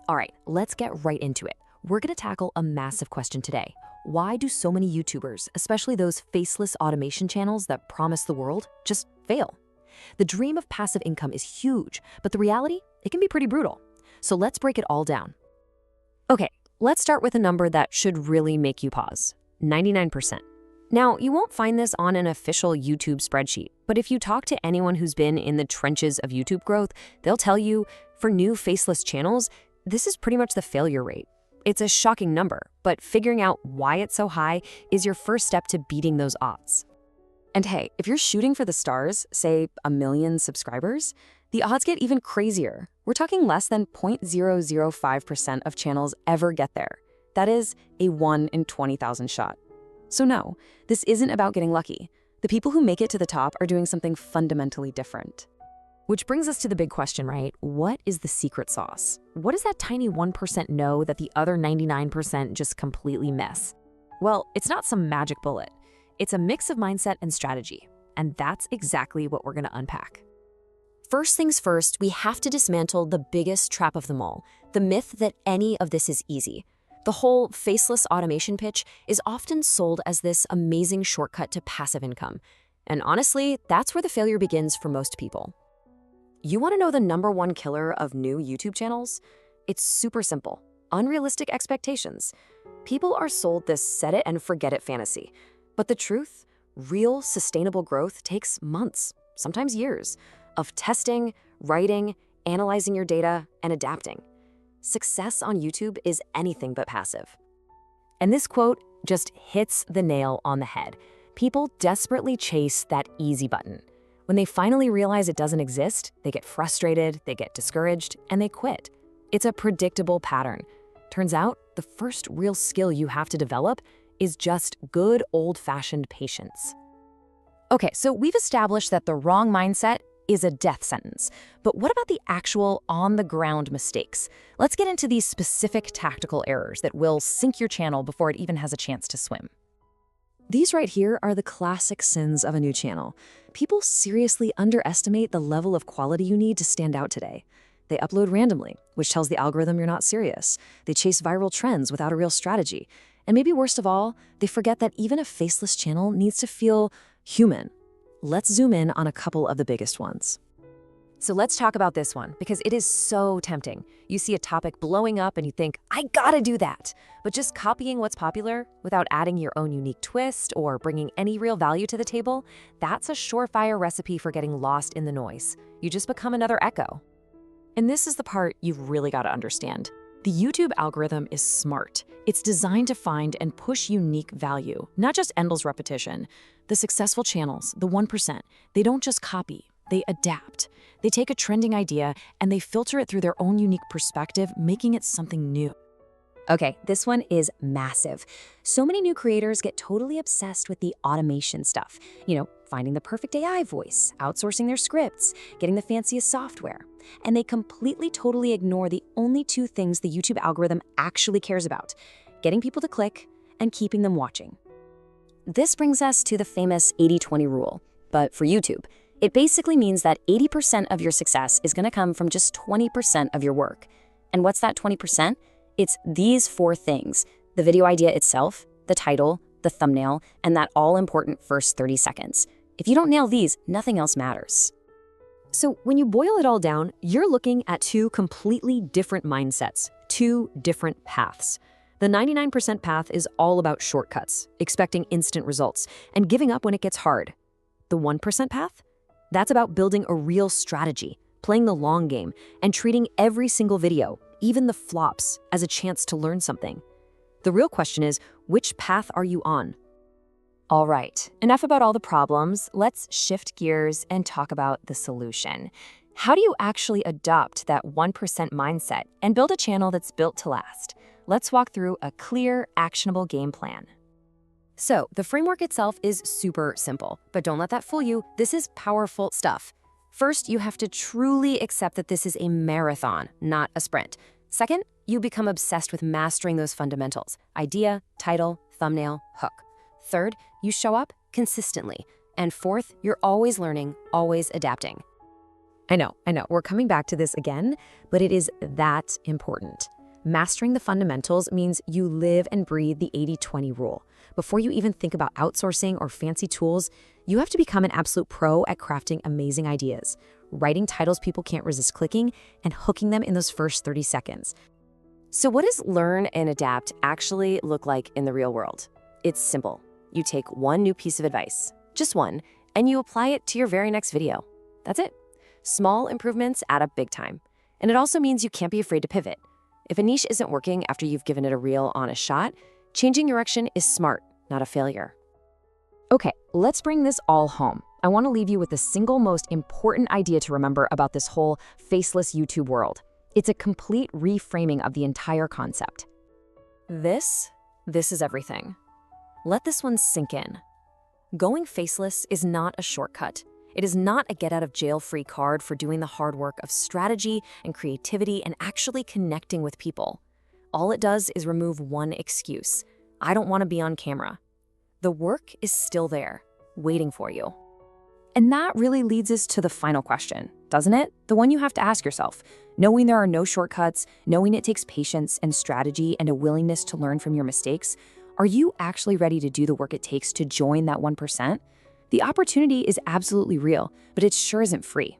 All right, let's get right into it. We're going to tackle a massive question today. Why do so many YouTubers, especially those faceless automation channels that promise the world, just fail? The dream of passive income is huge, but the reality, it can be pretty brutal. So let's break it all down. Okay, let's start with a number that should really make you pause. 99%. Now, you won't find this on an official YouTube spreadsheet, but if you talk to anyone who's been in the trenches of YouTube growth, they'll tell you, for new faceless channels, this is pretty much the failure rate. It's a shocking number, but figuring out why it's so high is your first step to beating those odds. And hey, if you're shooting for the stars, say 1 million subscribers, the odds get even crazier. We're talking less than 0.005% of channels ever get there. That is a 1 in 20,000 shot. So no, this isn't about getting lucky. The people who make it to the top are doing something fundamentally different. Which brings us to the big question, right? What is the secret sauce? What does that tiny 1% know that the other 99% just completely miss? Well, it's not some magic bullet. It's a mix of mindset and strategy. And that's exactly what we're going to unpack. First things first, we have to dismantle the biggest trap of them all, the myth that any of this is easy. The whole faceless automation pitch is often sold as this amazing shortcut to passive income. And honestly, that's where the failure begins for most people. You want to know the #1 killer of new YouTube channels? It's super simple. Unrealistic expectations. People are sold this set it and forget it fantasy. But the truth, real sustainable growth takes months, sometimes years, of testing, writing, analyzing your data, and adapting. Success on YouTube is anything but passive. And this quote just hits the nail on the head. People desperately chase that easy button. When they finally realize it doesn't exist, they get frustrated, they get discouraged, and they quit. It's a predictable pattern. Turns out, the first real skill you have to develop is just good old-fashioned patience. Okay, so we've established that the wrong mindset is a death sentence. But what about the actual on-the-ground mistakes? Let's get into these specific tactical errors that will sink your channel before it even has a chance to swim. These right here are the classic sins of a new channel. People seriously underestimate the level of quality you need to stand out today. They upload randomly, which tells the algorithm you're not serious. They chase viral trends without a real strategy. And maybe worst of all, they forget that even a faceless channel needs to feel human. Let's zoom in on a couple of the biggest ones. So let's talk about this one, because it is so tempting. You see a topic blowing up and you think, I gotta do that. But just copying what's popular without adding your own unique twist or bringing any real value to the table, that's a surefire recipe for getting lost in the noise. You just become another echo. And this is the part you've really got to understand. The YouTube algorithm is smart. It's designed to find and push unique value, not just endless repetition. The successful channels, the 1%, they don't just copy, they adapt. They take a trending idea and they filter it through their own unique perspective, making it something new. Okay, this one is massive. So many new creators get totally obsessed with the automation stuff. Finding the perfect AI voice, outsourcing their scripts, getting the fanciest software. And they completely, totally ignore the only 2 things the YouTube algorithm actually cares about: getting people to click and keeping them watching. This brings us to the famous 80-20 rule. But for YouTube, it basically means that 80% of your success is going to come from just 20% of your work. And what's that 20%? It's these 4 things: the video idea itself, the title, the thumbnail, and that all-important first 30 seconds. If you don't nail these, nothing else matters. So when you boil it all down, you're looking at 2 completely different mindsets, 2 different paths. The 99% path is all about shortcuts, expecting instant results, and giving up when it gets hard. The 1% path? That's about building a real strategy, playing the long game, and treating every single video, even the flops, as a chance to learn something. The real question is, which path are you on? All right, enough about all the problems. Let's shift gears and talk about the solution. How do you actually adopt that 1% mindset and build a channel that's built to last? Let's walk through a clear, actionable game plan. So, the framework itself is super simple, but don't let that fool you. This is powerful stuff. First, you have to truly accept that this is a marathon, not a sprint. Second, you become obsessed with mastering those fundamentals: idea, title, thumbnail, hook. Third, you show up consistently. And fourth, you're always learning, always adapting. I know, we're coming back to this again, but it is that important. Mastering the fundamentals means you live and breathe the 80-20 rule. Before you even think about outsourcing or fancy tools, you have to become an absolute pro at crafting amazing ideas, writing titles people can't resist clicking, and hooking them in those first 30 seconds. So what does learn and adapt actually look like in the real world? It's simple. You take one new piece of advice, just one, and you apply it to your very next video. That's it. Small improvements add up big time. And it also means you can't be afraid to pivot. If a niche isn't working after you've given it a real, honest shot, changing direction is smart, not a failure. Okay, let's bring this all home. I want to leave you with the single most important idea to remember about this whole faceless YouTube world. It's a complete reframing of the entire concept. This is everything. Let this one sink in. Going faceless is not a shortcut. It is not a get-out-of-jail-free card for doing the hard work of strategy and creativity and actually connecting with people. All it does is remove one excuse. I don't want to be on camera. The work is still there, waiting for you. And that really leads us to the final question, doesn't it? The one you have to ask yourself. Knowing there are no shortcuts, knowing it takes patience and strategy and a willingness to learn from your mistakes, are you actually ready to do the work it takes to join that 1%? The opportunity is absolutely real, but it sure isn't free.